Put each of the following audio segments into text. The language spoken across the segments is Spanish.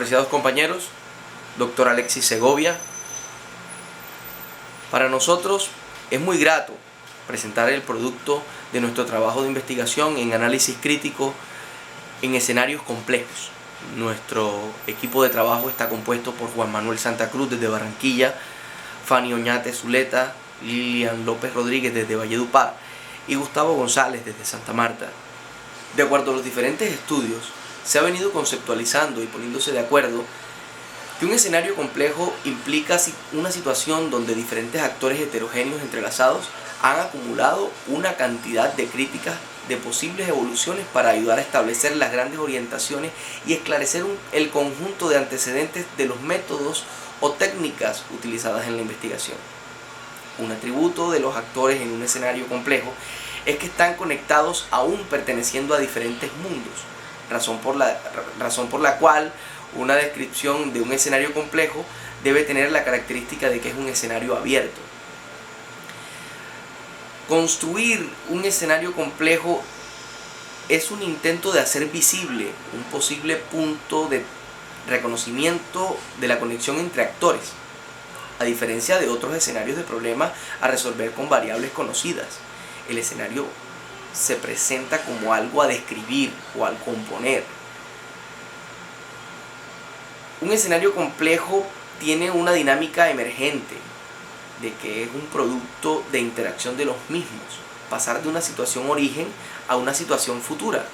Apreciados compañeros, doctor Alexis Segovia, para nosotros es muy grato presentar el producto de nuestro trabajo de investigación en análisis crítico en escenarios complejos. Nuestro equipo de trabajo está compuesto por Juan Manuel Santa Cruz desde Barranquilla, Fanny Oñate Zuleta, Lilian López Rodríguez desde Valledupar y Gustavo González desde Santa Marta. De acuerdo a los diferentes estudios, se ha venido conceptualizando y poniéndose de acuerdo que un escenario complejo implica una situación donde diferentes actores heterogéneos entrelazados han acumulado una cantidad de críticas de posibles evoluciones para ayudar a establecer las grandes orientaciones y esclarecer el conjunto de antecedentes de los métodos o técnicas utilizadas en la investigación. Un atributo de los actores en un escenario complejo es que están conectados aún perteneciendo a diferentes mundos, razón por la cual una descripción de un escenario complejo debe tener la característica de que es un escenario abierto. Construir un escenario complejo es un intento de hacer visible un posible punto de reconocimiento de la conexión entre actores, a diferencia de otros escenarios de problemas a resolver con variables conocidas. El escenario se presenta como algo a describir o al componer. Un escenario complejo tiene una dinámica emergente, de que es un producto de interacción de los mismos, pasar de una situación origen a una situación futura.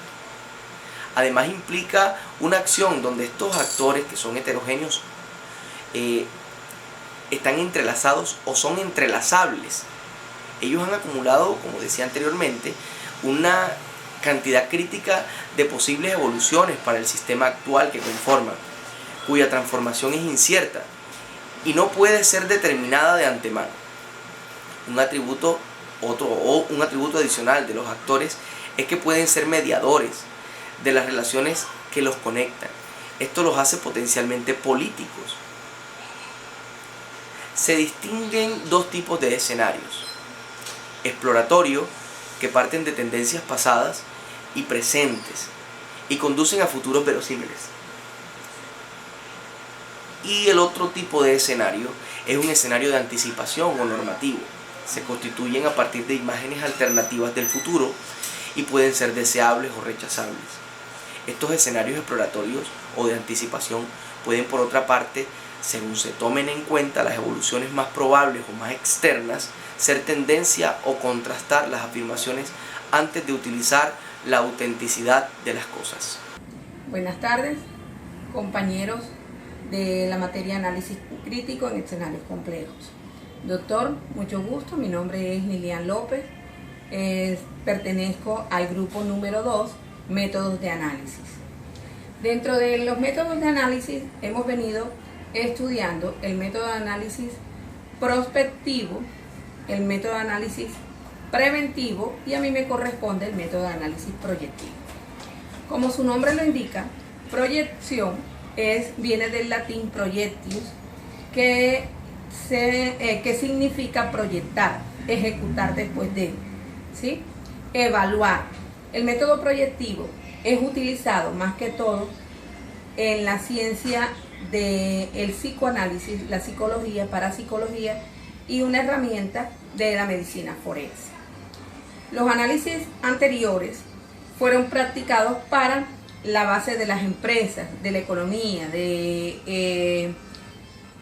Además implica una acción donde estos actores que son heterogéneos están entrelazados o son entrelazables. Ellos han acumulado, como decía anteriormente, una cantidad crítica de posibles evoluciones para el sistema actual que conforman, cuya transformación es incierta y no puede ser determinada de antemano. Un atributo adicional de los actores es que pueden ser mediadores de las relaciones que los conectan. Esto los hace potencialmente políticos. Se distinguen dos tipos de escenarios: exploratorio, que parten de tendencias pasadas y presentes y conducen a futuros verosímiles. Y el otro tipo de escenario es un escenario de anticipación o normativo. Se constituyen a partir de imágenes alternativas del futuro y pueden ser deseables o rechazables. Estos escenarios exploratorios o de anticipación pueden, por otra parte, según se tomen en cuenta las evoluciones más probables o más externas, ser tendencia o contrastar las afirmaciones antes de utilizar la autenticidad de las cosas. Buenas tardes, compañeros de la materia análisis crítico en escenarios complejos. Doctor, mucho gusto, mi nombre es Lilian López, pertenezco al grupo número 2, métodos de análisis. Dentro de los métodos de análisis hemos venido estudiando el método de análisis prospectivo, el método de análisis preventivo y a mí me corresponde el método de análisis proyectivo. Como su nombre lo indica, proyección viene del latín projectius, que significa proyectar, ejecutar después de, ¿sí? Evaluar. El método proyectivo es utilizado más que todo en la ciencia del psicoanálisis, la psicología, parapsicología y una herramienta de la medicina forense. Los análisis anteriores fueron practicados para la base de las empresas, de la economía,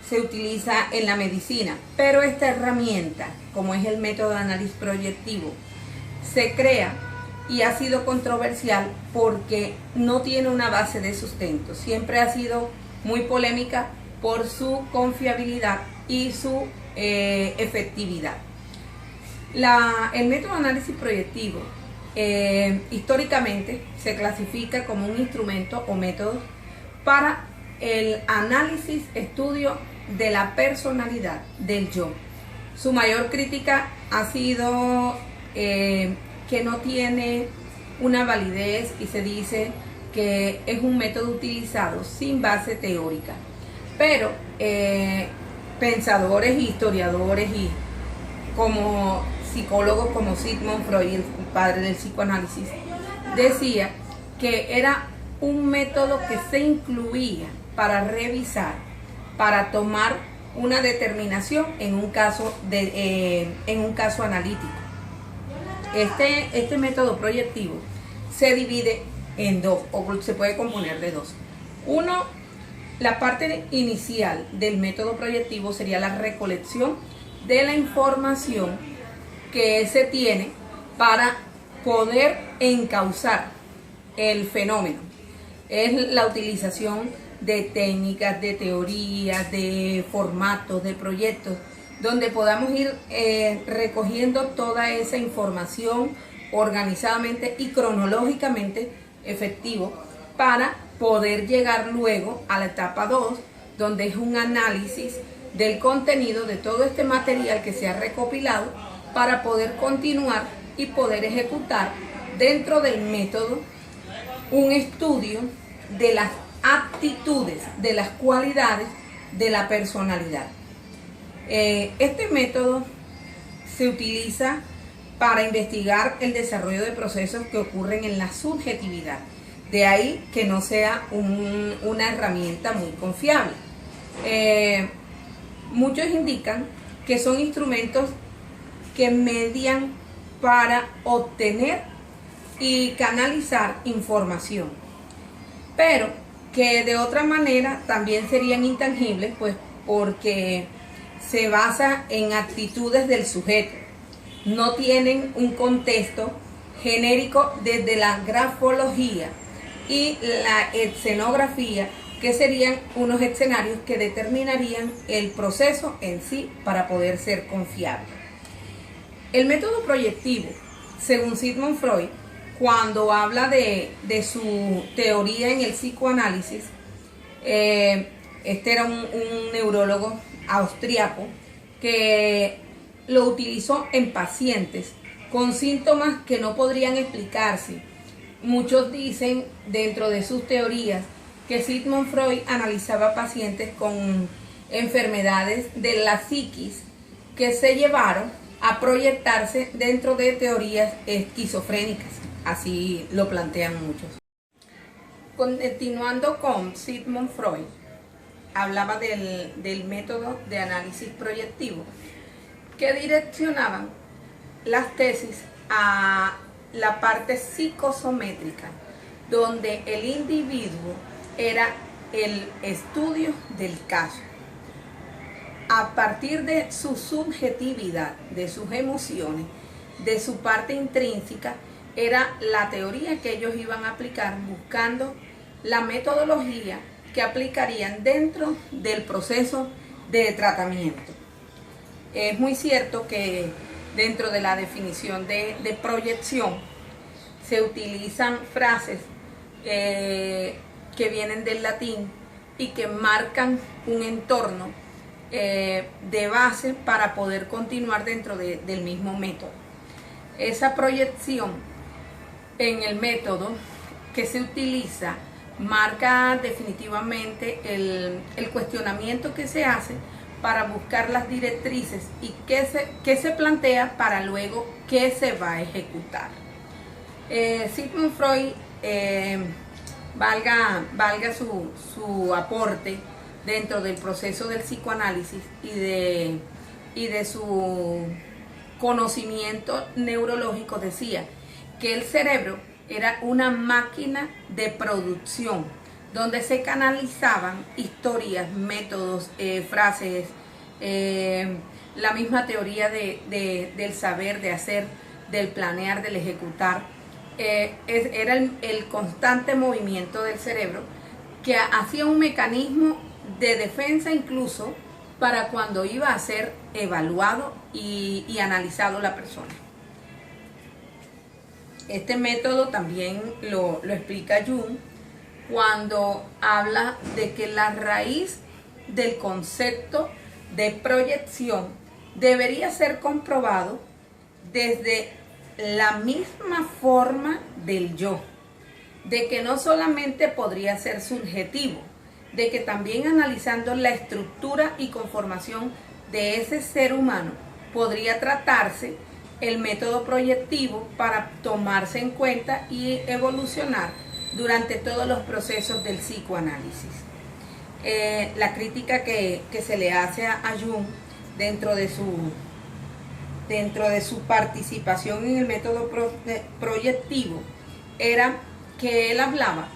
se utiliza en la medicina, pero esta herramienta, como es el método de análisis proyectivo, se crea y ha sido controversial porque no tiene una base de sustento. Siempre ha sido muy polémica por su confiabilidad y su efectividad. El método de análisis proyectivo históricamente se clasifica como un instrumento o método para el análisis, estudio de la personalidad del yo. Su mayor crítica ha sido que no tiene una validez y se dice que es un método utilizado sin base teórica. Pero pensadores, historiadores y como psicólogos como Sigmund Freud, el padre del psicoanálisis, decía que era un método que se incluía para revisar, para tomar una determinación en un caso analítico. Este método proyectivo se divide en dos, o se puede componer de dos. Uno, la parte inicial del método proyectivo sería la recolección de la información que se tiene para poder encauzar el fenómeno. Es la utilización de técnicas, de teorías, de formatos, de proyectos, donde podamos ir recogiendo toda esa información organizadamente y cronológicamente efectivo para poder llegar luego a la etapa 2, donde es un análisis del contenido de todo este material que se ha recopilado para poder continuar y poder ejecutar dentro del método un estudio de las aptitudes, de las cualidades de la personalidad. Este método se utiliza para investigar el desarrollo de procesos que ocurren en la subjetividad. De ahí que no sea una herramienta muy confiable. Muchos indican que son instrumentos que median para obtener y canalizar información, pero que de otra manera también serían intangibles, pues porque se basa en actitudes del sujeto, no tienen un contexto genérico desde la grafología y la escenografía, que serían unos escenarios que determinarían el proceso en sí para poder ser confiable. El método proyectivo, según Sigmund Freud, cuando habla de su teoría en el psicoanálisis, este era un neurólogo austriaco que lo utilizó en pacientes con síntomas que no podrían explicarse. Muchos dicen dentro de sus teorías que Sigmund Freud analizaba pacientes con enfermedades de la psiquis que se llevaron a proyectarse dentro de teorías esquizofrénicas. Así lo plantean muchos. Continuando con Sigmund Freud, hablaba del método de análisis proyectivo que direccionaban las tesis a la parte psicosométrica, donde el individuo era el estudio del caso. A partir de su subjetividad, de sus emociones, de su parte intrínseca, era la teoría que ellos iban a aplicar, buscando la metodología que aplicarían dentro del proceso de tratamiento. Es muy cierto que dentro de la definición de proyección se utilizan frases que vienen del latín y que marcan un entorno de base para poder continuar dentro del mismo método. Esa proyección en el método que se utiliza marca definitivamente el cuestionamiento que se hace para buscar las directrices y qué se plantea para luego qué se va a ejecutar. Sigmund Freud, valga su aporte dentro del proceso del psicoanálisis y de su conocimiento neurológico, decía que el cerebro era una máquina de producción donde se canalizaban historias, métodos, frases, la misma teoría del saber, de hacer, del planear, del ejecutar. Era el constante movimiento del cerebro que hacía un mecanismo de defensa incluso para cuando iba a ser evaluado y analizado la persona. Este método también lo explica Jung cuando habla de que la raíz del concepto de proyección debería ser comprobado desde la misma forma del yo, de que no solamente podría ser subjetivo, de que también analizando la estructura y conformación de ese ser humano podría tratarse el método proyectivo para tomarse en cuenta y evolucionar durante todos los procesos del psicoanálisis. la crítica que se le hace a Jung dentro de su participación en el método proyectivo era que él hablaba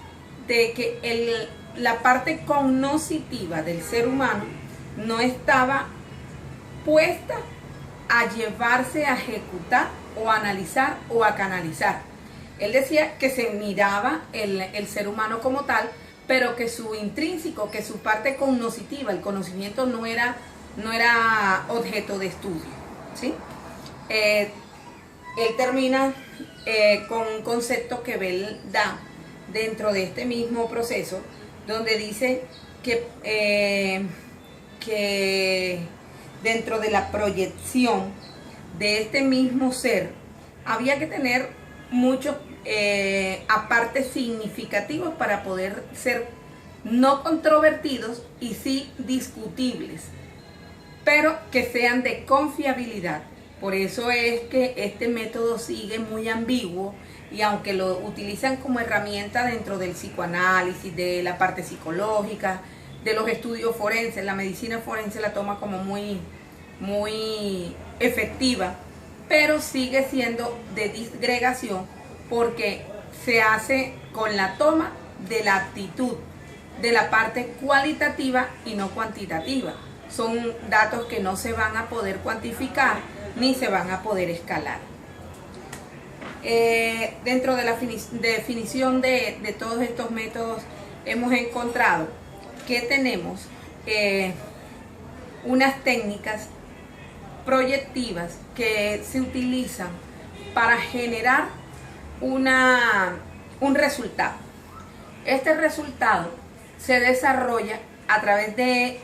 de que la parte cognoscitiva del ser humano no estaba puesta a llevarse a ejecutar o a analizar o a canalizar. Él decía que se miraba el ser humano como tal, pero que su intrínseco, que su parte cognoscitiva, el conocimiento no era objeto de estudio, ¿sí? Él termina con un concepto que Bell da dentro de este mismo proceso, donde dice que dentro de la proyección de este mismo ser había que tener muchos apartes significativos para poder ser no controvertidos y sí discutibles, pero que sean de confiabilidad. Por eso es que este método sigue muy ambiguo, y aunque lo utilizan como herramienta dentro del psicoanálisis, de la parte psicológica, de los estudios forenses, la medicina forense la toma como muy efectiva, pero sigue siendo de disgregación porque se hace con la toma de la actitud, de la parte cualitativa y no cuantitativa. Son datos que no se van a poder cuantificar ni se van a poder escalar. Dentro de la definición de todos estos métodos hemos encontrado que tenemos unas técnicas proyectivas que se utilizan para generar un resultado. Este resultado se desarrolla a través de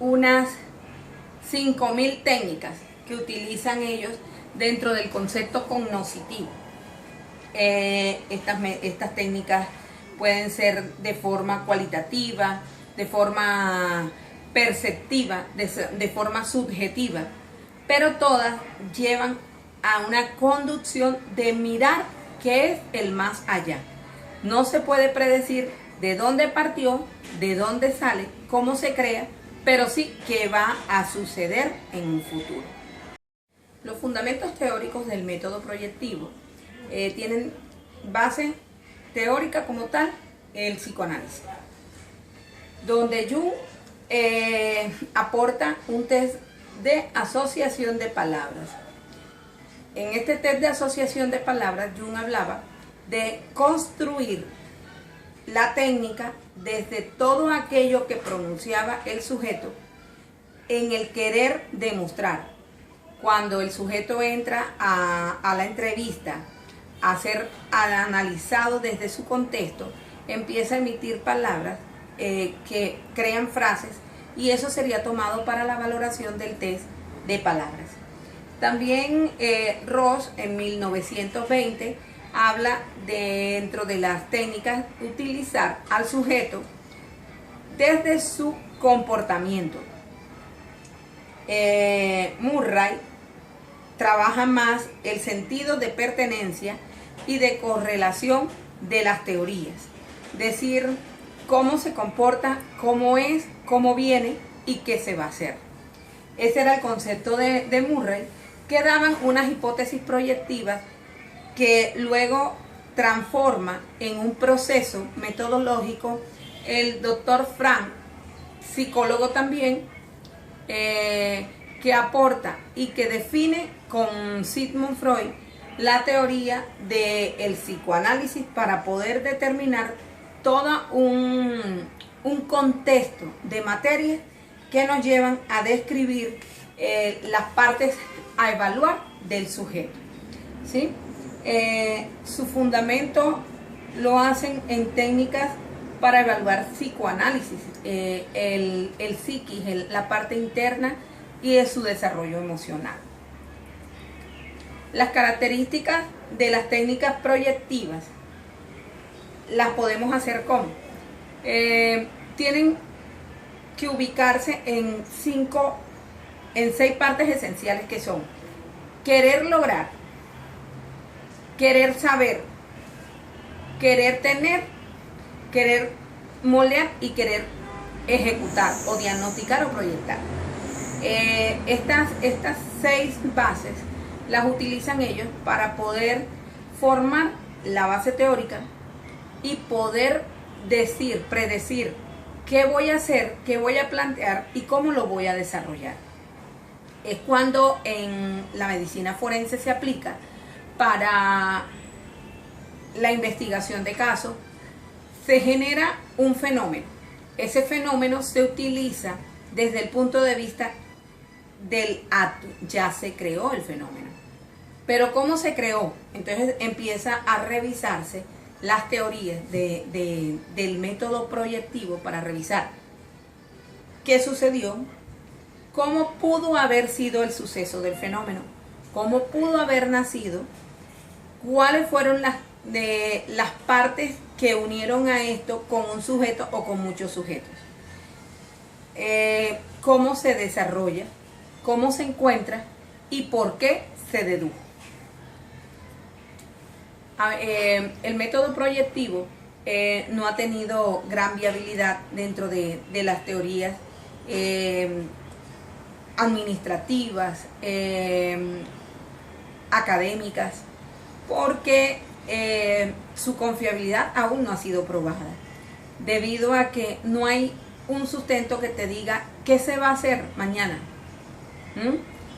unas 5.000 técnicas que utilizan ellos dentro del concepto cognoscitivo. Estas técnicas pueden ser de forma cualitativa, de forma perceptiva, de forma subjetiva, pero todas llevan a una conducción de mirar qué es el más allá. No se puede predecir de dónde partió, de dónde sale, cómo se crea, pero sí qué va a suceder en un futuro. Los fundamentos teóricos del método proyectivo tienen base teórica como tal el psicoanálisis, donde Jung aporta un test de asociación de palabras. En este test de asociación de palabras, Jung hablaba de construir la técnica desde todo aquello que pronunciaba el sujeto en el querer demostrar. Cuando el sujeto entra a la entrevista a ser analizado desde su contexto, empieza a emitir palabras que crean frases, y eso sería tomado para la valoración del test de palabras. También Ross en 1920 habla dentro de las técnicas utilizar al sujeto desde su comportamiento. Murray trabaja más el sentido de pertenencia y de correlación de las teorías, decir cómo se comporta, cómo es, cómo viene y qué se va a hacer. Ese era el concepto de Murray, que daban unas hipótesis proyectivas que luego transforma en un proceso metodológico el doctor Frank, psicólogo también, que aporta y que define con Sigmund Freud la teoría del psicoanálisis para poder determinar todo un contexto de materias que nos llevan a describir las partes a evaluar del sujeto, ¿sí? Su fundamento lo hacen en técnicas para evaluar psicoanálisis, el psiquis, la parte interna y de su desarrollo emocional. Las características de las técnicas proyectivas las podemos hacer como tienen que ubicarse en 6 partes esenciales, que son querer lograr, querer saber, querer tener, querer moldear y querer ejecutar o diagnosticar o proyectar. Estas 6 bases las utilizan ellos para poder formar la base teórica y poder predecir qué voy a hacer, qué voy a plantear y cómo lo voy a desarrollar. Es cuando en la medicina forense se aplica para la investigación de casos. Se genera un fenómeno. Ese fenómeno se utiliza desde el punto de vista del acto. Ya se creó el fenómeno. Pero ¿cómo se creó? Entonces empieza a revisarse las teorías del método proyectivo para revisar qué sucedió, cómo pudo haber sido el suceso del fenómeno, cómo pudo haber nacido, cuáles fueron las partes que unieron a esto con un sujeto o con muchos sujetos, cómo se desarrolla, cómo se encuentra y por qué se dedujo. El método proyectivo no ha tenido gran viabilidad dentro de las teorías administrativas, académicas, porque su confiabilidad aún no ha sido probada, debido a que no hay un sustento que te diga qué se va a hacer mañana.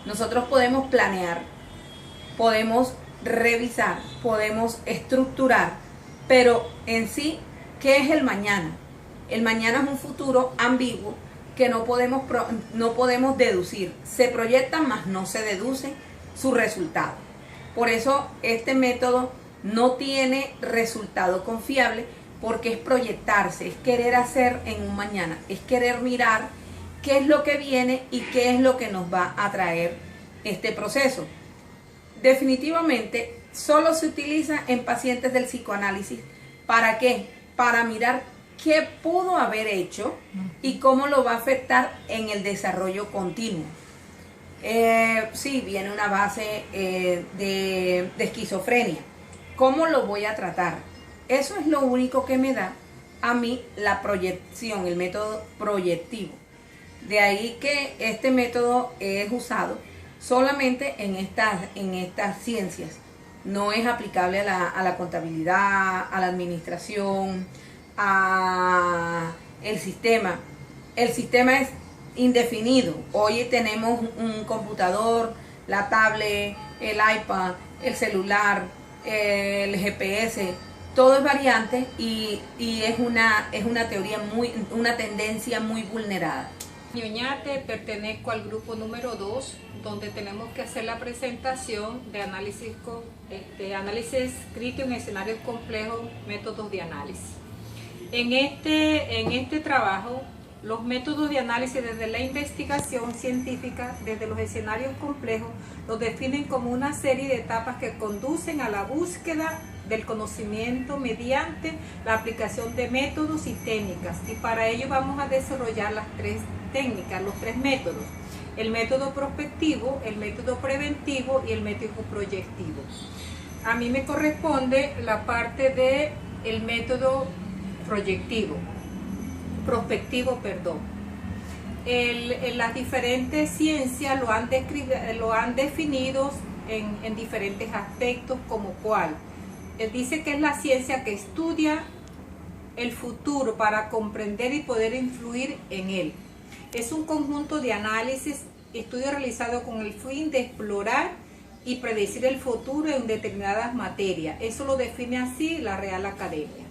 Nosotros podemos planear, podemos revisar, podemos estructurar, pero en sí, ¿qué es el mañana? El mañana es un futuro ambiguo que no podemos deducir. Se proyecta, mas no se deduce su resultado. Por eso este método no tiene resultado confiable, porque es proyectarse, es querer hacer en un mañana, es querer mirar qué es lo que viene y qué es lo que nos va a traer este proceso. Definitivamente solo se utiliza en pacientes del psicoanálisis. ¿Para qué? Para mirar qué pudo haber hecho y cómo lo va a afectar en el desarrollo continuo. Sí, viene una base de esquizofrenia. ¿Cómo lo voy a tratar? Eso es lo único que me da a mí la proyección, el método proyectivo. De ahí que este método es usado solamente en estas ciencias. No es aplicable a la contabilidad, a la administración, a el sistema. El sistema es indefinido. Hoy tenemos un computador, la tablet, el iPad, el celular, el GPS, todo es variante y es una teoría una tendencia muy vulnerada. Oñate, pertenezco al grupo número 2, donde tenemos que hacer la presentación de análisis crítico en escenarios complejos, métodos de análisis. En este trabajo, los métodos de análisis desde la investigación científica, desde los escenarios complejos, los definen como una serie de etapas que conducen a la búsqueda del conocimiento mediante la aplicación de métodos y técnicas. Y para ello vamos a desarrollar las 3 técnicas, los 3 métodos: el método prospectivo, el método preventivo y el método proyectivo. A mí me corresponde la parte del método prospectivo. Las diferentes ciencias lo han definido en diferentes aspectos, como cuál. Él dice que es la ciencia que estudia el futuro para comprender y poder influir en él. Es un conjunto de análisis, estudios realizados con el fin de explorar y predecir el futuro en determinadas materias. Eso lo define así la Real Academia.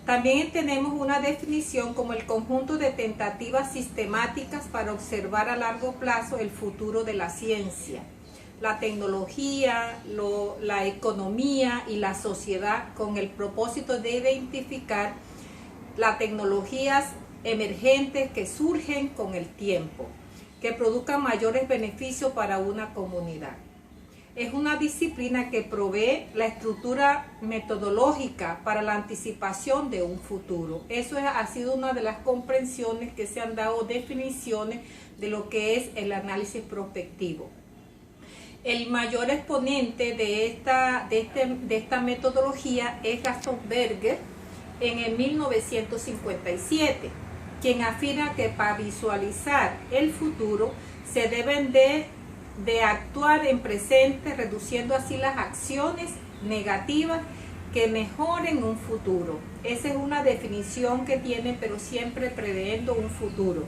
También tenemos una definición como el conjunto de tentativas sistemáticas para observar a largo plazo el futuro de la ciencia, la tecnología, la economía y la sociedad, con el propósito de identificar las tecnologías emergentes que surgen con el tiempo, que produzcan mayores beneficios para una comunidad. Es una disciplina que provee la estructura metodológica para la anticipación de un futuro. Eso ha sido una de las comprensiones que se han dado, definiciones de lo que es el análisis prospectivo. El mayor exponente de esta metodología es Gaston Berger en el 1957. quien afirma que para visualizar el futuro se deben de actuar en presente, reduciendo así las acciones negativas que mejoren un futuro. Esa es una definición que tiene, pero siempre previendo un futuro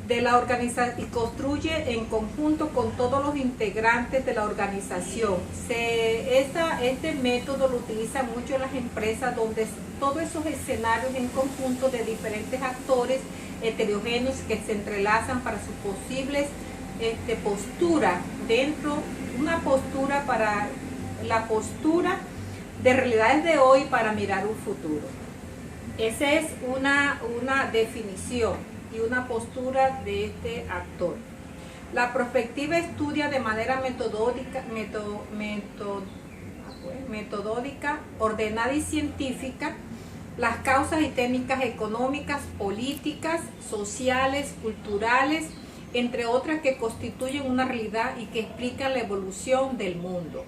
de la organización, y construye en conjunto con todos los integrantes de la organización. Este método lo utilizan mucho las empresas, donde todos esos escenarios en conjunto de diferentes actores heterogéneos que se entrelazan para sus posibles postura dentro, una postura para la postura de realidades de hoy para mirar un futuro. Esa es una definición y una postura de este actor. La prospectiva estudia de manera metodológica, ordenada y científica las causas y técnicas económicas, políticas, sociales, culturales, entre otras, que constituyen una realidad y que explican la evolución del mundo.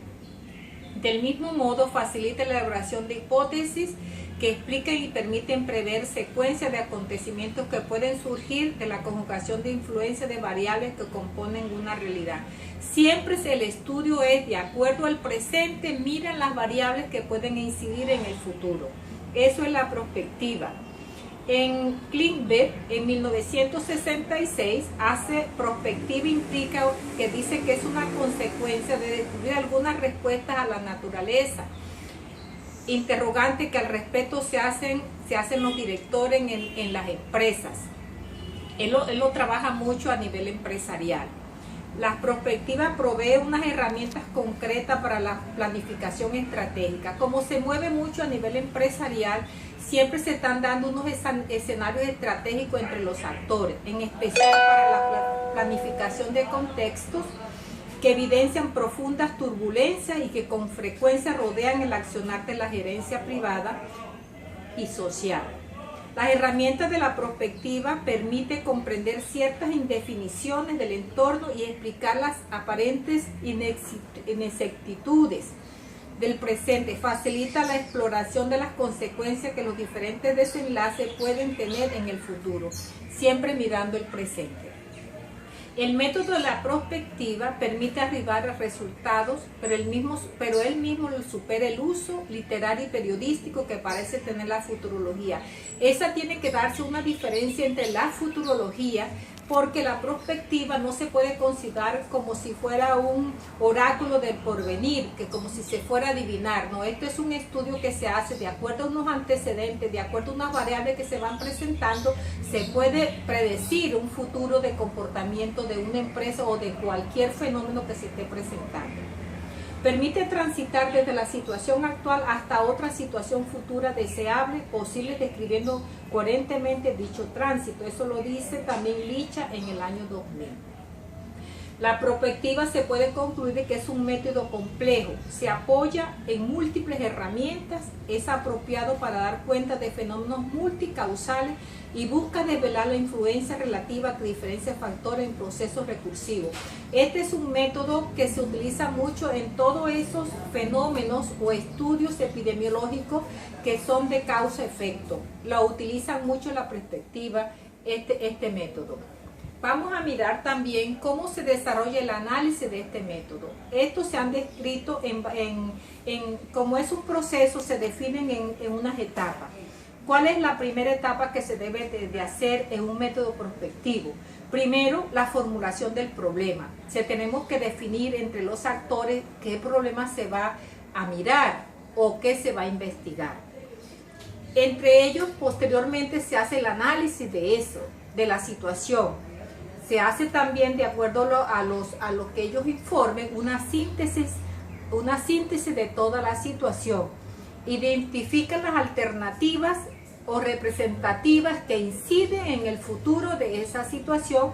Del mismo modo, facilita la elaboración de hipótesis que explican y permiten prever secuencias de acontecimientos que pueden surgir de la conjugación de influencias de variables que componen una realidad. Siempre el estudio es de acuerdo al presente, miran las variables que pueden incidir en el futuro. Eso es la prospectiva. En Klingberg, en 1966, hace prospectiva, implica que dice que es una consecuencia de descubrir algunas respuestas a la naturaleza. Interrogante que al respecto se hacen los directores en las empresas. Él lo trabaja mucho a nivel empresarial. La prospectiva provee unas herramientas concretas para la planificación estratégica. Como se mueve mucho a nivel empresarial, siempre se están dando unos escenarios estratégicos entre los actores, en especial para la planificación de contextos que evidencian profundas turbulencias y que con frecuencia rodean el accionar de la gerencia privada y social. Las herramientas de la prospectiva permiten comprender ciertas indefiniciones del entorno y explicar las aparentes inexactitudes del presente. Facilita la exploración de las consecuencias que los diferentes desenlaces pueden tener en el futuro, siempre mirando el presente. El método de la prospectiva permite arribar a resultados, pero él mismo supera el uso literario y periodístico que parece tener la futurología. Esa tiene que darse una diferencia entre la futurología, porque la prospectiva no se puede considerar como si fuera un oráculo del porvenir, que como si se fuera a adivinar. No, esto es un estudio que se hace de acuerdo a unos antecedentes, de acuerdo a unas variables que se van presentando. Se puede predecir un futuro de comportamiento de una empresa o de cualquier fenómeno que se esté presentando. Permite transitar desde la situación actual hasta otra situación futura deseable, posible, describiendo coherentemente dicho tránsito. Eso lo dice también Licha en el año 2000. La prospectiva se puede concluir de que es un método complejo, se apoya en múltiples herramientas, es apropiado para dar cuenta de fenómenos multicausales y busca desvelar la influencia relativa a diferentes factores en procesos recursivos. Este es un método que se utiliza mucho en todos esos fenómenos o estudios epidemiológicos que son de causa-efecto. Lo utilizan mucho en la perspectiva este método. Vamos a mirar también cómo se desarrolla el análisis de este método. Estos se han descrito como es un proceso, se definen en unas etapas. ¿Cuál es la primera etapa que se debe de hacer en un método prospectivo? Primero, la formulación del problema. Tenemos que definir entre los actores qué problema se va a mirar o qué se va a investigar. Entre ellos, posteriormente se hace el análisis de eso, de la situación. Se hace también, de acuerdo a lo que ellos informen, una síntesis de toda la situación. Identifican las alternativas o representativas que inciden en el futuro de esa situación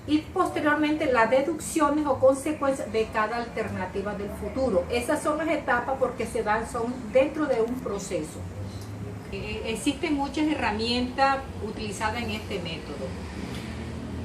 y posteriormente las deducciones o consecuencias de cada alternativa del futuro. Esas son las etapas porque son dentro de un proceso. Existen muchas herramientas utilizadas en este método.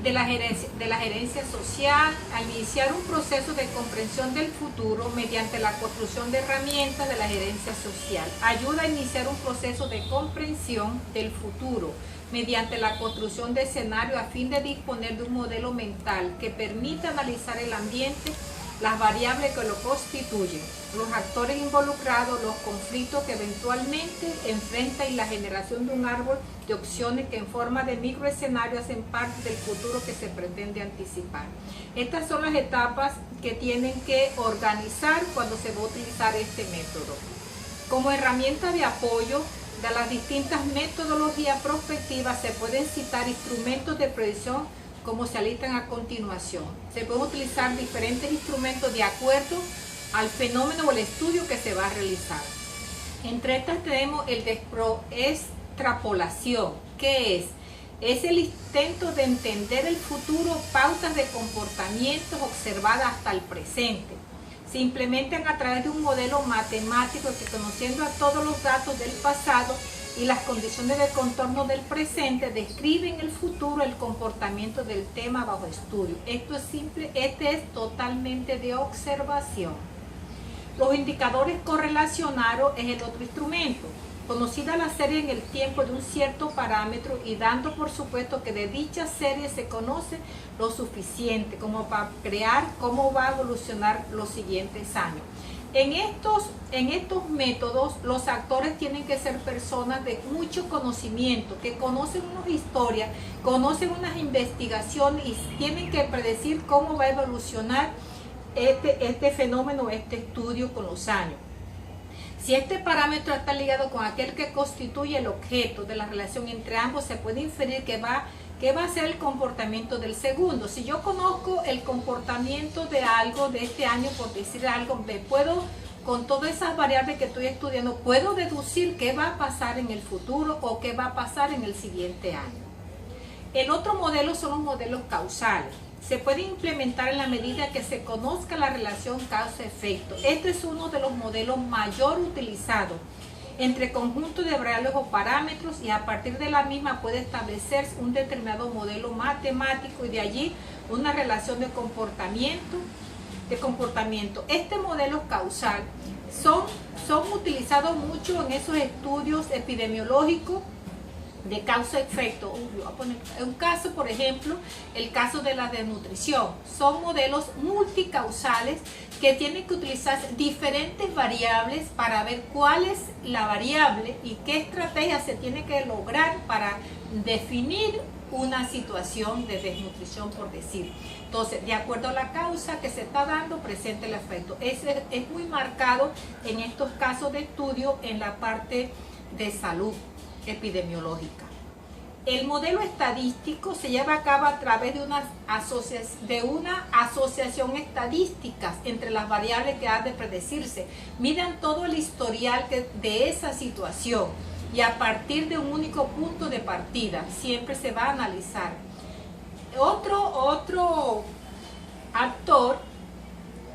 De la gerencia social, al iniciar un proceso de comprensión del futuro mediante la construcción de herramientas de la gerencia social. Ayuda a iniciar un proceso de comprensión del futuro mediante la construcción de escenarios a fin de disponer de un modelo mental que permita analizar el ambiente, las variables que lo constituyen, los actores involucrados, los conflictos que eventualmente enfrenta y la generación de un árbol de opciones que en forma de microescenarios hacen parte del futuro que se pretende anticipar. Estas son las etapas que tienen que organizar cuando se va a utilizar este método. Como herramienta de apoyo de las distintas metodologías prospectivas se pueden citar instrumentos de predicción como se alistan a continuación. Se pueden utilizar diferentes instrumentos de acuerdo al fenómeno o el estudio que se va a realizar. Entre estas tenemos el de extrapolación. ¿Qué es? Es el intento de entender el futuro, pautas de comportamientos observadas hasta el presente. Se implementan a través de un modelo matemático que, conociendo a todos los datos del pasado y las condiciones de contorno del presente, describen el futuro, el comportamiento del tema bajo estudio. Esto es simple, este es totalmente de observación. Los indicadores correlacionados es el otro instrumento. Conocida la serie en el tiempo de un cierto parámetro y dando por supuesto que de dicha serie se conoce lo suficiente como para crear cómo va a evolucionar los siguientes años. En estos métodos los actores tienen que ser personas de mucho conocimiento, que conocen unas historias, conocen unas investigaciones y tienen que predecir cómo va a evolucionar este fenómeno, este estudio con los años. Si este parámetro está ligado con aquel que constituye el objeto de la relación entre ambos, se puede inferir que va a ser el comportamiento del segundo. Si yo conozco el comportamiento de algo de este año, por decir algo, con todas esas variables que estoy estudiando, puedo deducir qué va a pasar en el futuro o qué va a pasar en el siguiente año. El otro modelo son los modelos causales. Se puede implementar en la medida que se conozca la relación causa-efecto. Este es uno de los modelos mayor utilizados entre conjuntos de variables o parámetros y a partir de la misma puede establecerse un determinado modelo matemático y de allí una relación de comportamiento. Este modelo causal son utilizados mucho en esos estudios epidemiológicos de causa-efecto. Voy a poner un caso, por ejemplo, el caso de la desnutrición. Son modelos multicausales que tienen que utilizar diferentes variables para ver cuál es la variable y qué estrategia se tiene que lograr para definir una situación de desnutrición, por decir. Entonces, de acuerdo a la causa que se está dando, presenta el efecto. Es muy marcado en estos casos de estudio en la parte de salud epidemiológica. El modelo estadístico se lleva a cabo a través de una asociación estadística entre las variables que han de predecirse. Midan todo el historial de esa situación y a partir de un único punto de partida siempre se va a analizar. Otro actor,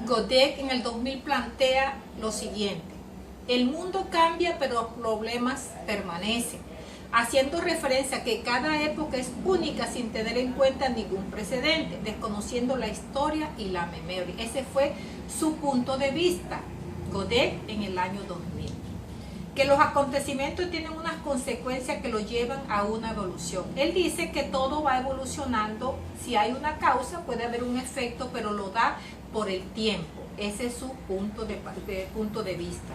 Godet, en el 2000 plantea lo siguiente: el mundo cambia pero los problemas permanecen, haciendo referencia a que cada época es única sin tener en cuenta ningún precedente, desconociendo la historia y la memoria. Ese fue su punto de vista, Godet, en el año 2000. Que los acontecimientos tienen unas consecuencias que lo llevan a una evolución. Él dice que todo va evolucionando, si hay una causa puede haber un efecto, pero lo da por el tiempo. Ese es su punto de vista.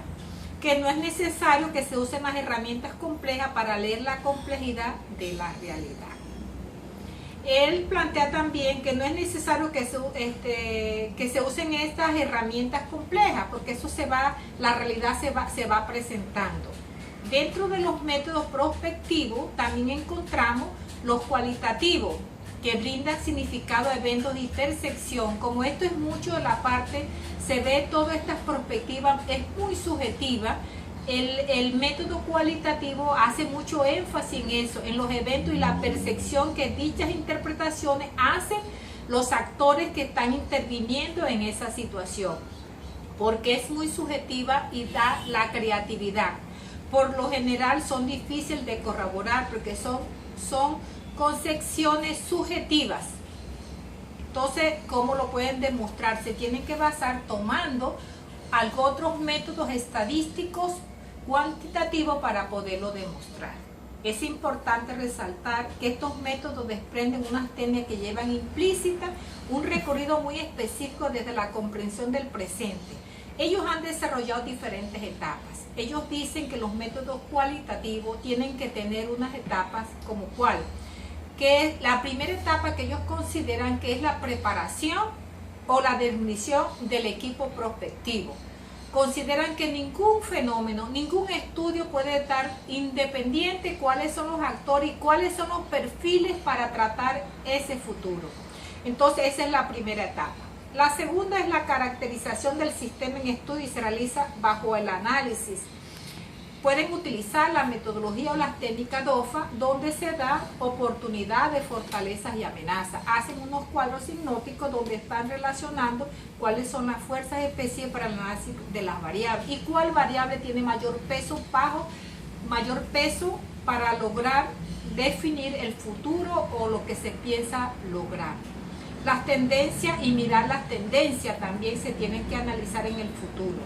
Que no es necesario que se usen las herramientas complejas para leer la complejidad de la realidad. Él plantea también que no es necesario que se usen estas herramientas complejas, porque la realidad se va presentando. Dentro de los métodos prospectivos también encontramos los cualitativos, que brindan significado a eventos de intersección. Como esto es mucho de la parte, se ve toda esta perspectiva, es muy subjetiva. El método cualitativo hace mucho énfasis en eso, en los eventos y la percepción que dichas interpretaciones hacen los actores que están interviniendo en esa situación, porque es muy subjetiva y da la creatividad. Por lo general son difíciles de corroborar porque son concepciones subjetivas. Entonces, ¿cómo lo pueden demostrar? Se tienen que basar tomando otros métodos estadísticos cuantitativos para poderlo demostrar. Es importante resaltar que estos métodos desprenden unas técnicas que llevan implícita un recorrido muy específico desde la comprensión del presente. Ellos han desarrollado diferentes etapas. Ellos dicen que los métodos cualitativos tienen que tener unas etapas como cuál, que es la primera etapa que ellos consideran que es la preparación o la definición del equipo prospectivo. Consideran que ningún fenómeno, ningún estudio puede dar independiente cuáles son los actores y cuáles son los perfiles para tratar ese futuro. Entonces esa es la primera etapa. La segunda es la caracterización del sistema en estudio y se realiza bajo el análisis. Pueden utilizar la metodología o las técnicas DOFA, donde se da oportunidad de fortalezas y amenazas. Hacen unos cuadros hipnóticos donde están relacionando cuáles son las fuerzas específicas para el análisis de las variables y cuál variable tiene mayor peso para lograr definir el futuro o lo que se piensa lograr. Las tendencias y mirar las tendencias también se tienen que analizar en el futuro.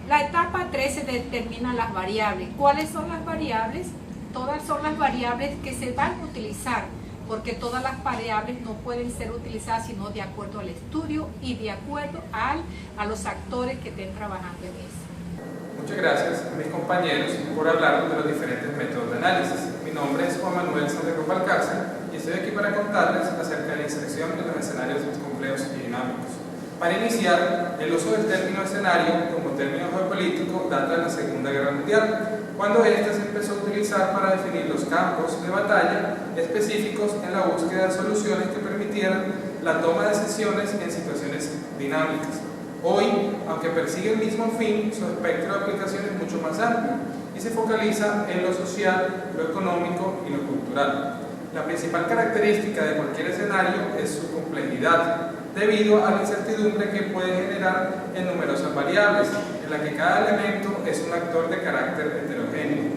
La etapa 3 se determinan las variables. ¿Cuáles son las variables? Todas son las variables que se van a utilizar, porque todas las variables no pueden ser utilizadas sino de acuerdo al estudio y de acuerdo a los actores que estén trabajando en eso. Muchas gracias a mis compañeros por hablar de los diferentes métodos de análisis. Mi nombre es Juan Manuel Santiago Valcárcel y estoy aquí para contarles acerca de la inserción en los escenarios complejos y dinámicos. Para iniciar, el uso del término escenario como término geopolítico data de la Segunda Guerra Mundial, cuando ésta se empezó a utilizar para definir los campos de batalla específicos en la búsqueda de soluciones que permitieran la toma de decisiones en situaciones dinámicas. Hoy, aunque persigue el mismo fin, su espectro de aplicación es mucho más amplio y se focaliza en lo social, lo económico y lo cultural. La principal característica de cualquier escenario es su complejidad, debido a la incertidumbre que puede generar en numerosas variables, en la que cada elemento es un actor de carácter heterogéneo.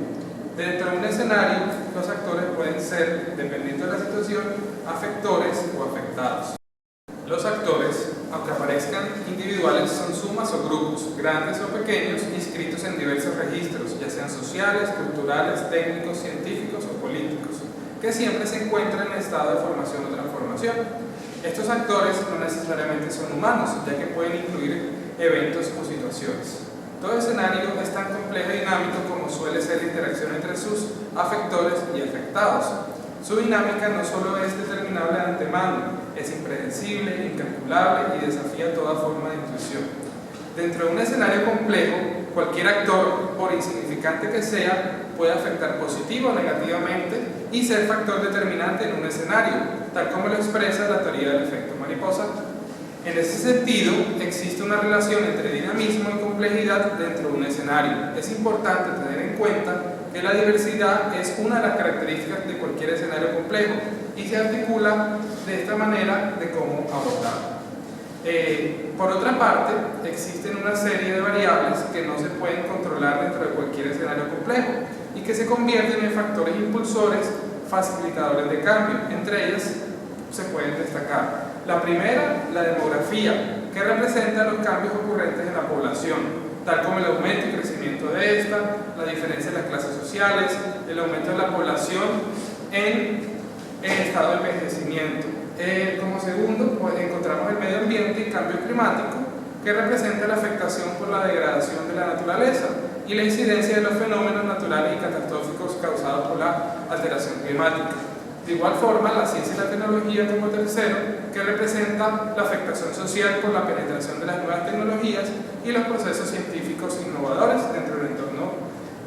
Dentro de un escenario, los actores pueden ser, dependiendo de la situación, afectores o afectados. Los actores, aunque aparezcan individuales, son sumas o grupos, grandes o pequeños, inscritos en diversos registros, ya sean sociales, culturales, técnicos, científicos o políticos, que siempre se encuentran en estado de formación o transformación. Estos actores no necesariamente son humanos, ya que pueden incluir eventos o situaciones. Todo escenario es tan complejo y dinámico como suele ser la interacción entre sus afectores y afectados. Su dinámica no solo es determinable de antemano, es impredecible, incalculable y desafía toda forma de intuición. Dentro de un escenario complejo, cualquier actor, por insignificante que sea, puede afectar positivo o negativamente y ser factor determinante en un escenario, tal como lo expresa la teoría del efecto mariposa. En ese sentido, existe una relación entre dinamismo y complejidad dentro de un escenario. Es importante tener en cuenta que la diversidad es una de las características de cualquier escenario complejo y se articula de esta manera de cómo abordarlo. Por otra parte, existen una serie de variables que no se pueden controlar dentro de cualquier escenario complejo y que se convierten en factores impulsores, facilitadores de cambio. Entre ellas se pueden destacar: la primera, la demografía, que representa los cambios ocurrentes en la población, tal como el aumento y crecimiento de esta, la diferencia en las clases sociales, el aumento de la población en estado de envejecimiento. Como segundo, pues, encontramos el medio ambiente y cambio climático, que representa la afectación por la degradación de la naturaleza y la incidencia de los fenómenos naturales y catastróficos causados por la alteración climática. De igual forma, la ciencia y la tecnología como tercero, que representa la afectación social por la penetración de las nuevas tecnologías y los procesos científicos innovadores dentro del entorno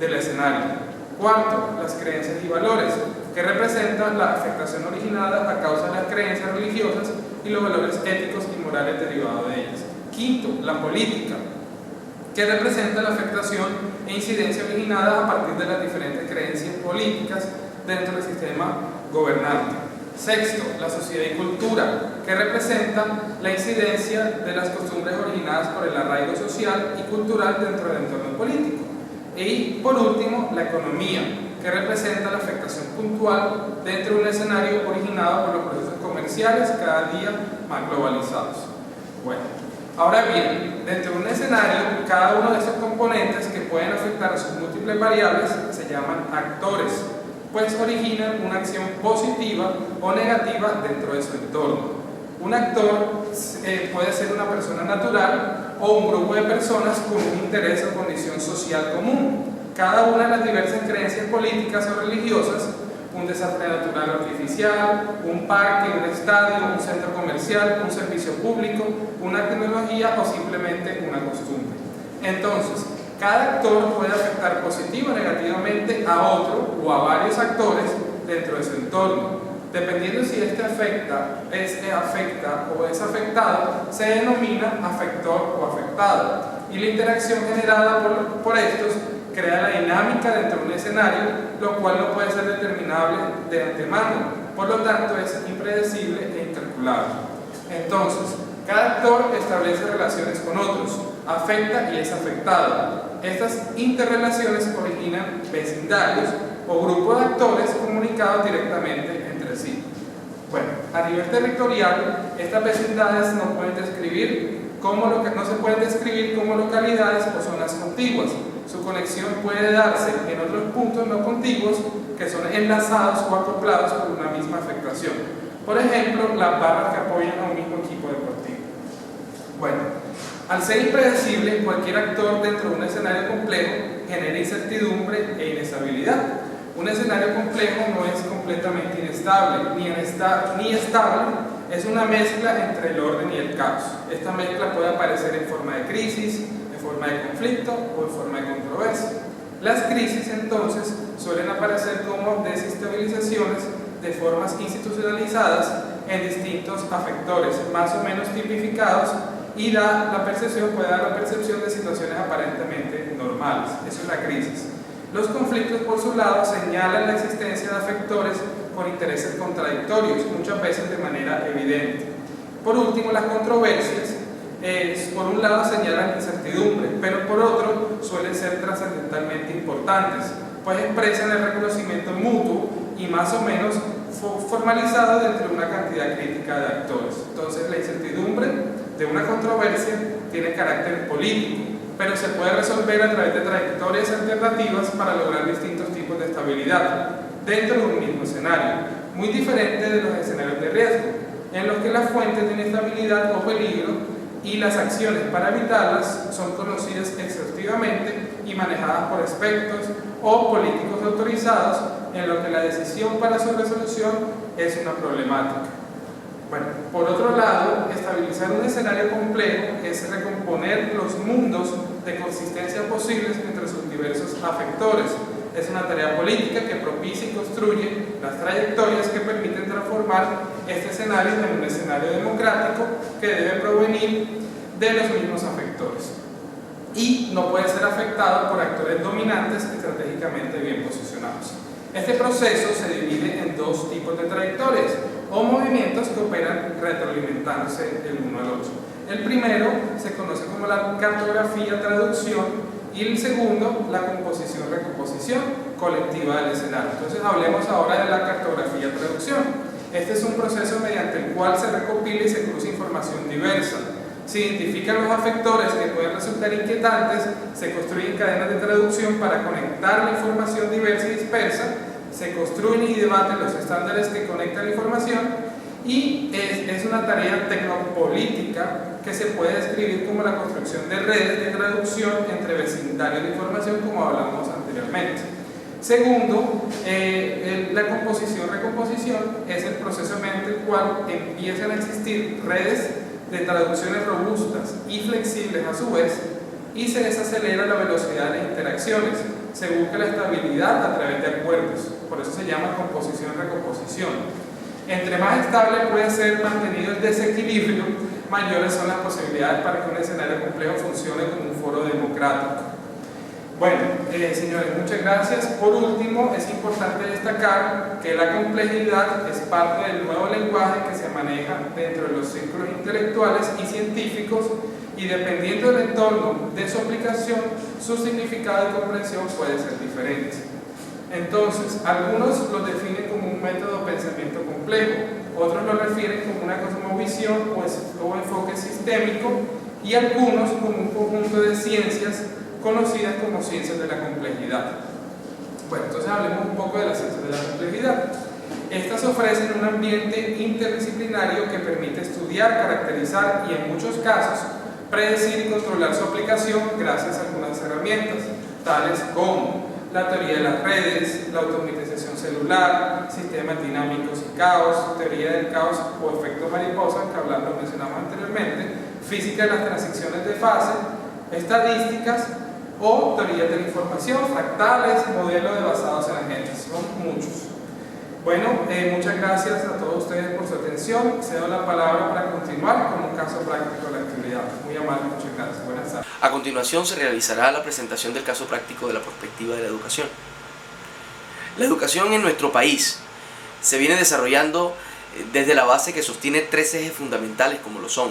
del escenario. Cuarto, las creencias y valores, que representan la afectación originada a causa de las creencias religiosas y los valores éticos y morales derivados de ellas. Quinto, la política, que representa la afectación e incidencia originada a partir de las diferentes creencias políticas dentro del sistema gobernante. Sexto, la sociedad y cultura, que representa la incidencia de las costumbres originadas por el arraigo social y cultural dentro del entorno político. Y por último, la economía, que representa la afectación puntual dentro de un escenario originado por los procesos comerciales cada día más globalizados. Bueno, ahora bien, dentro de un escenario, cada uno de estos componentes que pueden afectar a sus múltiples variables se llaman actores. pues originan una acción positiva o negativa dentro de su entorno. Un actor puede ser una persona natural o un grupo de personas con un interés o condición social común. Cada una de las diversas creencias políticas o religiosas, un desastre natural artificial, un parque, un estadio, un centro comercial, un servicio público, una tecnología o simplemente una costumbre. Entonces, cada actor puede afectar positiva o negativamente a otro o a varios actores dentro de su entorno. Dependiendo si este afecta o es afectado, se denomina afector o afectado. Y la interacción generada por estos crea la dinámica dentro de un escenario, lo cual no puede ser determinable de antemano. Por lo tanto, es impredecible e incalculable. Entonces, cada actor establece relaciones con otros, afecta y es afectado. Estas interrelaciones originan vecindarios o grupos de actores comunicados directamente entre sí. Bueno, a nivel territorial, estas vecindades no se pueden describir como localidades o zonas contiguas. Su conexión puede darse en otros puntos no contiguos que son enlazados o acoplados por una misma afectación. Por ejemplo, las barras que apoyan a un mismo equipo deportivo. Bueno, al ser impredecible, cualquier actor dentro de un escenario complejo genera incertidumbre e inestabilidad. Un escenario complejo no es completamente inestable, ni estable, es una mezcla entre el orden y el caos. Esta mezcla puede aparecer en forma de crisis, en forma de conflicto o en forma de controversia. Las crisis, entonces, suelen aparecer como desestabilizaciones de formas institucionalizadas en distintos afectores, más o menos tipificados, y puede dar la percepción de situaciones aparentemente normales. Eso es la crisis. Los conflictos, por su lado, señalan la existencia de afectores con intereses contradictorios, muchas veces de manera evidente. Por último, las controversias, por un lado, señalan incertidumbre, pero por otro, suelen ser trascendentalmente importantes, pues expresan el reconocimiento mutuo y más o menos formalizado dentro de una cantidad crítica de actores. Entonces, la incertidumbre de una controversia tiene carácter político, pero se puede resolver a través de trayectorias alternativas para lograr distintos tipos de estabilidad dentro de un mismo escenario, muy diferente de los escenarios de riesgo, en los que las fuentes de inestabilidad o peligro y las acciones para evitarlas son conocidas exhaustivamente y manejadas por expertos o políticos autorizados, en lo que la decisión para su resolución es una problemática. Bueno, por otro lado, estabilizar un escenario complejo es recomponer los mundos de consistencia posibles entre sus diversos afectores. Es una tarea política que propicia y construye las trayectorias que permiten transformar este escenario en un escenario democrático que debe provenir de los mismos afectores y no puede ser afectado por actores dominantes estratégicamente bien posicionados. Este proceso se divide en dos tipos de trayectorias o movimientos que operan retroalimentándose el uno al otro. El primero se conoce como la cartografía-traducción y el segundo, la composición-recomposición colectiva del escenario. Entonces hablemos ahora de la cartografía-traducción. Este es un proceso mediante el cual se recopila y se cruza información diversa. Se identifican los afectores que pueden resultar inquietantes, se construyen cadenas de traducción para conectar la información diversa y dispersa, se construyen y debaten los estándares que conectan la información y es una tarea tecnopolítica que se puede describir como la construcción de redes de traducción entre vecindarios de información, como hablamos anteriormente. Segundo, la composición-recomposición es el proceso mediante el cual empiezan a existir redes de traducciones robustas y flexibles a su vez, y se desacelera la velocidad de las interacciones. Se busca la estabilidad a través de acuerdos, por eso se llama composición-recomposición. Entre más estable puede ser mantenido el desequilibrio, mayores son las posibilidades para que un escenario complejo funcione como un foro democrático. Bueno, señores, muchas gracias. Por último, es importante destacar que la complejidad es parte del nuevo lenguaje que se maneja dentro de los círculos intelectuales y científicos, y dependiendo del entorno de su aplicación, su significado y comprensión puede ser diferente. Entonces, algunos lo definen como un método de pensamiento complejo, otros lo refieren como una cosmovisión o enfoque sistémico, y algunos como un conjunto de ciencias conocidas como ciencias de la complejidad. Bueno, entonces hablemos un poco de las ciencias de la complejidad. Estas ofrecen un ambiente interdisciplinario que permite estudiar, caracterizar y en muchos casos predecir y controlar su aplicación gracias a algunas herramientas, tales como la teoría de las redes, la automatización celular, sistemas dinámicos y caos, teoría del caos o efecto mariposa, que lo mencionamos anteriormente, física de las transiciones de fase, estadísticas o teorías de la información, fractales, modelos de basados en agentes. Son muchos. Bueno, muchas gracias a todos ustedes por su atención. Cedo la palabra para continuar con un caso práctico de la actividad. Muy amable, muchas gracias. Buenas tardes. A continuación se realizará la presentación del caso práctico de la perspectiva de la educación. La educación en nuestro país se viene desarrollando desde la base que sostiene 3 ejes fundamentales como lo son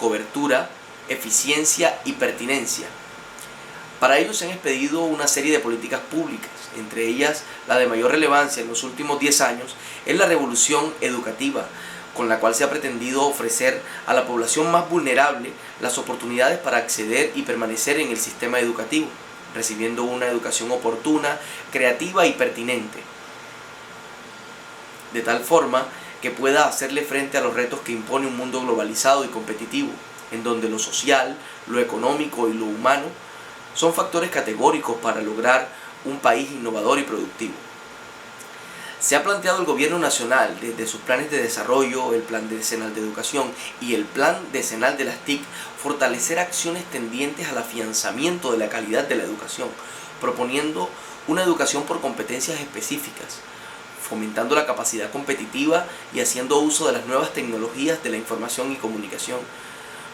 cobertura, eficiencia y pertinencia. Para ello se han expedido una serie de políticas públicas, entre ellas la de mayor relevancia en los últimos 10 años es la revolución educativa, con la cual se ha pretendido ofrecer a la población más vulnerable las oportunidades para acceder y permanecer en el sistema educativo, recibiendo una educación oportuna, creativa y pertinente, de tal forma que pueda hacerle frente a los retos que impone un mundo globalizado y competitivo, en donde lo social, lo económico y lo humano son factores categóricos para lograr un país innovador y productivo. Se ha planteado el gobierno nacional desde sus planes de desarrollo, el plan decenal de educación y el plan decenal de las TIC, fortalecer acciones tendientes al afianzamiento de la calidad de la educación, proponiendo una educación por competencias específicas, fomentando la capacidad competitiva y haciendo uso de las nuevas tecnologías de la información y comunicación,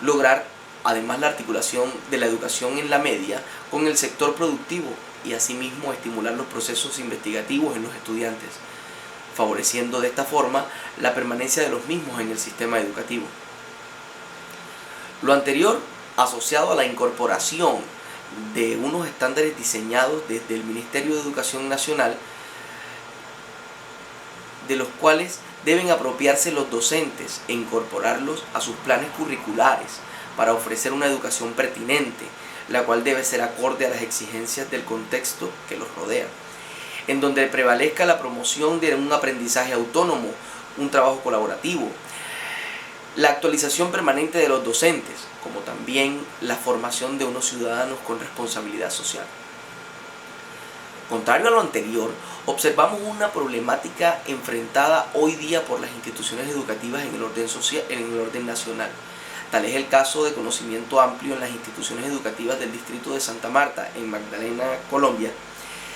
lograr además la articulación de la educación en la media con el sector productivo y asimismo estimular los procesos investigativos en los estudiantes, favoreciendo de esta forma la permanencia de los mismos en el sistema educativo. Lo anterior asociado a la incorporación de unos estándares diseñados desde el Ministerio de Educación Nacional, de los cuales deben apropiarse los docentes e incorporarlos a sus planes curriculares para ofrecer una educación pertinente, la cual debe ser acorde a las exigencias del contexto que los rodea, en donde prevalezca la promoción de un aprendizaje autónomo, un trabajo colaborativo, la actualización permanente de los docentes, como también la formación de unos ciudadanos con responsabilidad social. Contrario a lo anterior, observamos una problemática enfrentada hoy día por las instituciones educativas en el orden nacional. Tal es el caso de conocimiento amplio en las instituciones educativas del distrito de Santa Marta, en Magdalena, Colombia.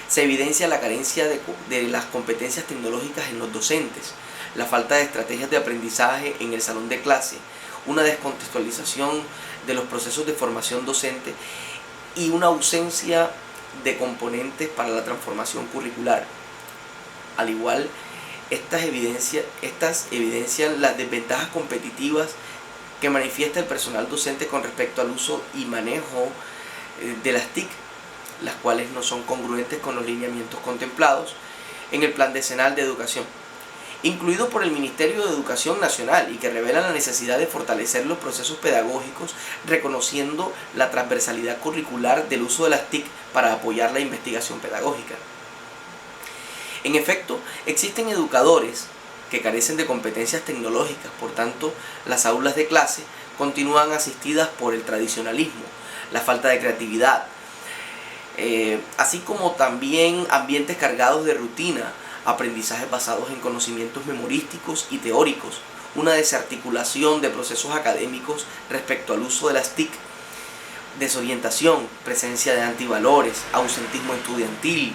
Se evidencia la carencia de las competencias tecnológicas en los docentes, la falta de estrategias de aprendizaje en el salón de clase, una descontextualización de los procesos de formación docente y una ausencia de componentes para la transformación curricular. Al igual, estas evidencian las desventajas competitivas que manifiesta el personal docente con respecto al uso y manejo de las TIC, las cuales no son congruentes con los lineamientos contemplados en el Plan Decenal de Educación, incluido por el Ministerio de Educación Nacional, y que revelan la necesidad de fortalecer los procesos pedagógicos, reconociendo la transversalidad curricular del uso de las TIC para apoyar la investigación pedagógica. En efecto, existen educadores que carecen de competencias tecnológicas, por tanto, las aulas de clase continúan asistidas por el tradicionalismo, la falta de creatividad, así como también ambientes cargados de rutina, aprendizajes basados en conocimientos memorísticos y teóricos, una desarticulación de procesos académicos respecto al uso de las TIC, desorientación, presencia de antivalores, ausentismo estudiantil,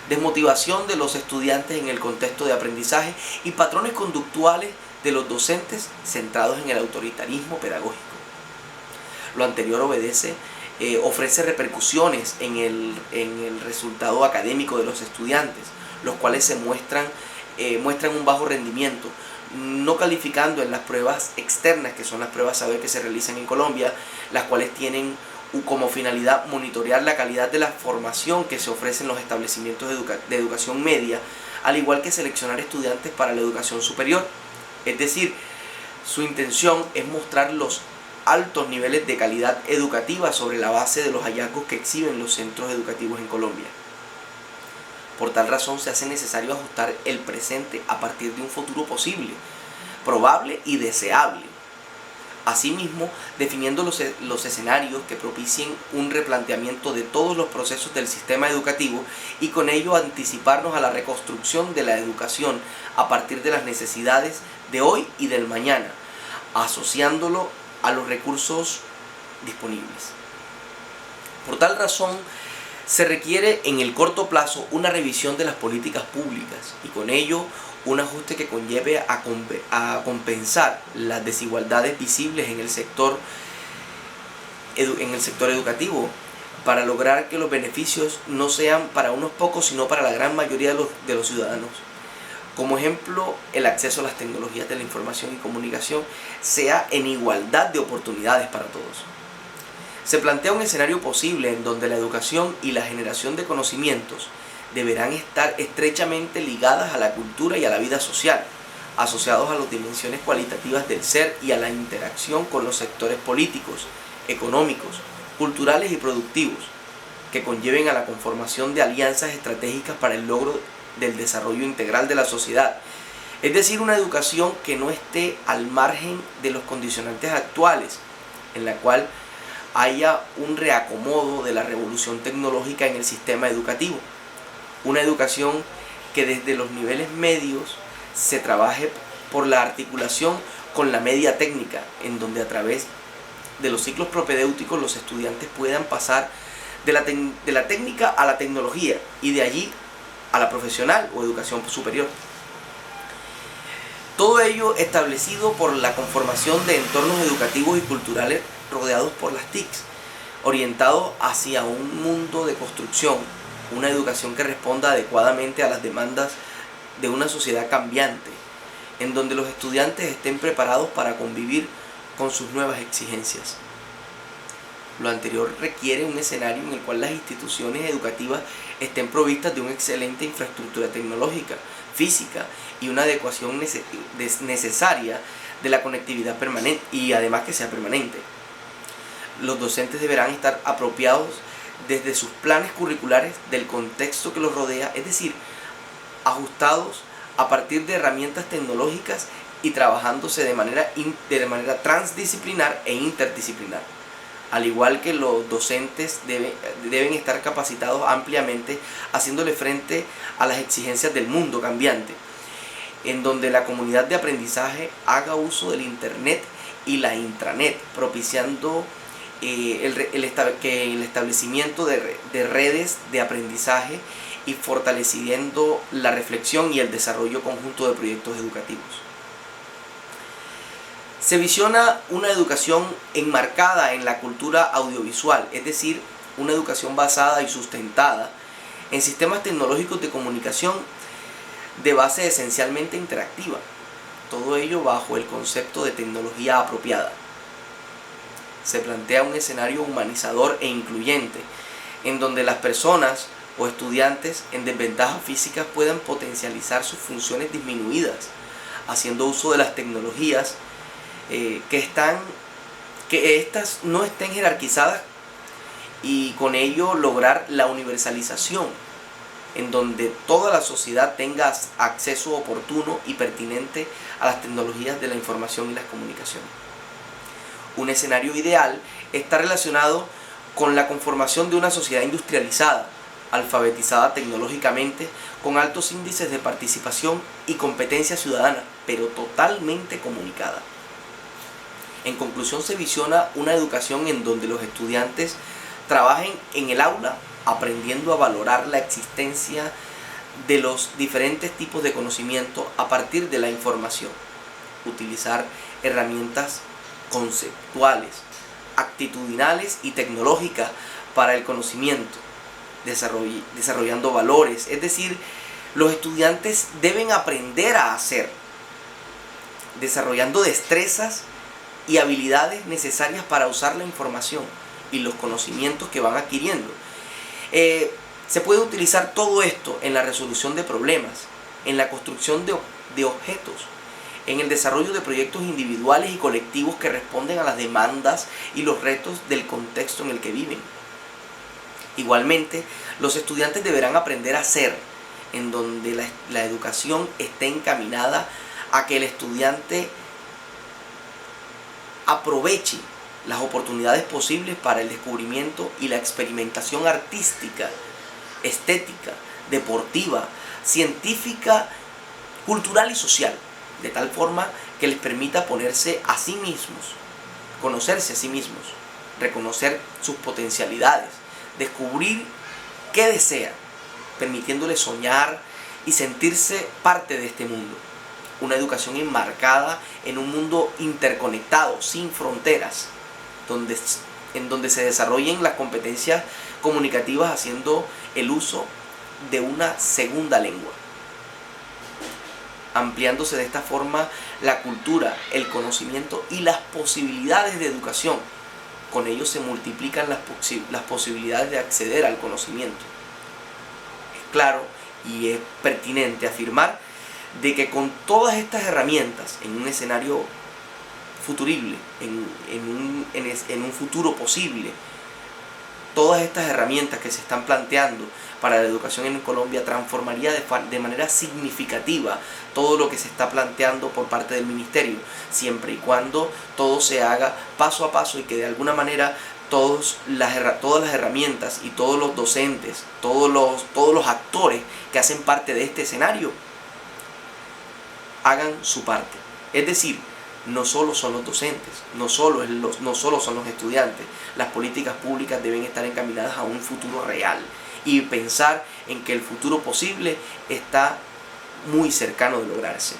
desmotivación de los estudiantes en el contexto de aprendizaje y patrones conductuales de los docentes centrados en el autoritarismo pedagógico. Lo anterior ofrece repercusiones en el resultado académico de los estudiantes, los cuales muestran un bajo rendimiento, no calificando en las pruebas externas, que son las pruebas saber que se realizan en Colombia, las cuales tienen como finalidad monitorear la calidad de la formación que se ofrece en los establecimientos de educación media, al igual que seleccionar estudiantes para la educación superior. Es decir, su intención es mostrar los altos niveles de calidad educativa sobre la base de los hallazgos que exhiben los centros educativos en Colombia. Por tal razón se hace necesario ajustar el presente a partir de un futuro posible, probable y deseable. Asimismo, definiendo los escenarios que propicien un replanteamiento de todos los procesos del sistema educativo y con ello anticiparnos a la reconstrucción de la educación a partir de las necesidades de hoy y del mañana, asociándolo a los recursos disponibles. Por tal razón, se requiere en el corto plazo una revisión de las políticas públicas y con ello un ajuste que conlleve a compensar las desigualdades visibles en el sector educativo para lograr que los beneficios no sean para unos pocos sino para la gran mayoría de los ciudadanos. Como ejemplo, el acceso a las tecnologías de la información y comunicación sea en igualdad de oportunidades para todos. Se plantea un escenario posible en donde la educación y la generación de conocimientos deberán estar estrechamente ligadas a la cultura y a la vida social, asociados a las dimensiones cualitativas del ser y a la interacción con los sectores políticos, económicos, culturales y productivos, que conlleven a la conformación de alianzas estratégicas para el logro del desarrollo integral de la sociedad. Es decir, una educación que no esté al margen de los condicionantes actuales, en la cual haya un reacomodo de la revolución tecnológica en el sistema educativo. Una educación que desde los niveles medios se trabaje por la articulación con la media técnica, en donde a través de los ciclos propedéuticos los estudiantes puedan pasar de la técnica a la tecnología y de allí a la profesional o educación superior. Todo ello establecido por la conformación de entornos educativos y culturales rodeados por las TICs, orientados hacia un mundo de construcción, una educación que responda adecuadamente a las demandas de una sociedad cambiante, en donde los estudiantes estén preparados para convivir con sus nuevas exigencias. Lo anterior requiere un escenario en el cual las instituciones educativas estén provistas de una excelente infraestructura tecnológica, física y una adecuación necesaria de la conectividad permanente y además que sea permanente. Los docentes deberán estar apropiados desde sus planes curriculares del contexto que los rodea, es decir, ajustados a partir de herramientas tecnológicas y trabajándose de manera transdisciplinar e interdisciplinar. Al igual que los docentes deben estar capacitados ampliamente, haciéndole frente a las exigencias del mundo cambiante, en donde la comunidad de aprendizaje haga uso del Internet y la intranet, propiciando el establecimiento de redes de aprendizaje y fortaleciendo la reflexión y el desarrollo conjunto de proyectos educativos. Se visiona una educación enmarcada en la cultura audiovisual, es decir, una educación basada y sustentada en sistemas tecnológicos de comunicación de base esencialmente interactiva, todo ello bajo el concepto de tecnología apropiada. Se plantea un escenario humanizador e incluyente, en donde las personas o estudiantes en desventajas físicas puedan potencializar sus funciones disminuidas, haciendo uso de las tecnologías que éstas no estén jerarquizadas y con ello lograr la universalización, en donde toda la sociedad tenga acceso oportuno y pertinente a las tecnologías de la información y las comunicaciones. Un escenario ideal está relacionado con la conformación de una sociedad industrializada, alfabetizada tecnológicamente, con altos índices de participación y competencia ciudadana, pero totalmente comunicada. En conclusión, se visiona una educación en donde los estudiantes trabajen en el aula aprendiendo a valorar la existencia de los diferentes tipos de conocimiento a partir de la información, utilizar herramientas conceptuales, actitudinales y tecnológicas para el conocimiento, desarrollando valores, es decir, los estudiantes deben aprender a hacer, desarrollando destrezas y habilidades necesarias para usar la información y los conocimientos que van adquiriendo. Se puede utilizar todo esto en la resolución de problemas, en la construcción de objetos, en el desarrollo de proyectos individuales y colectivos que responden a las demandas y los retos del contexto en el que viven. Igualmente, los estudiantes deberán aprender a ser, en donde la educación esté encaminada a que el estudiante aproveche las oportunidades posibles para el descubrimiento y la experimentación artística, estética, deportiva, científica, cultural y social, de tal forma que les permita ponerse a sí mismos, conocerse a sí mismos, reconocer sus potencialidades, descubrir qué desean, permitiéndoles soñar y sentirse parte de este mundo. Una educación enmarcada en un mundo interconectado, sin fronteras, en donde se desarrollen las competencias comunicativas haciendo el uso de una segunda lengua, ampliándose de esta forma la cultura, el conocimiento y las posibilidades de educación. Con ello se multiplican las posibilidades de acceder al conocimiento. Es claro y es pertinente afirmar de que con todas estas herramientas en un escenario futurible, en un futuro posible, todas estas herramientas que se están planteando para la educación en Colombia transformaría de manera significativa todo lo que se está planteando por parte del ministerio, siempre y cuando todo se haga paso a paso y que de alguna manera todas las herramientas y todos los docentes, todos los actores que hacen parte de este escenario hagan su parte. Es decir, no solo son los docentes, no solo son los estudiantes. Las políticas públicas deben estar encaminadas a un futuro real y pensar en que el futuro posible está muy cercano de lograrse.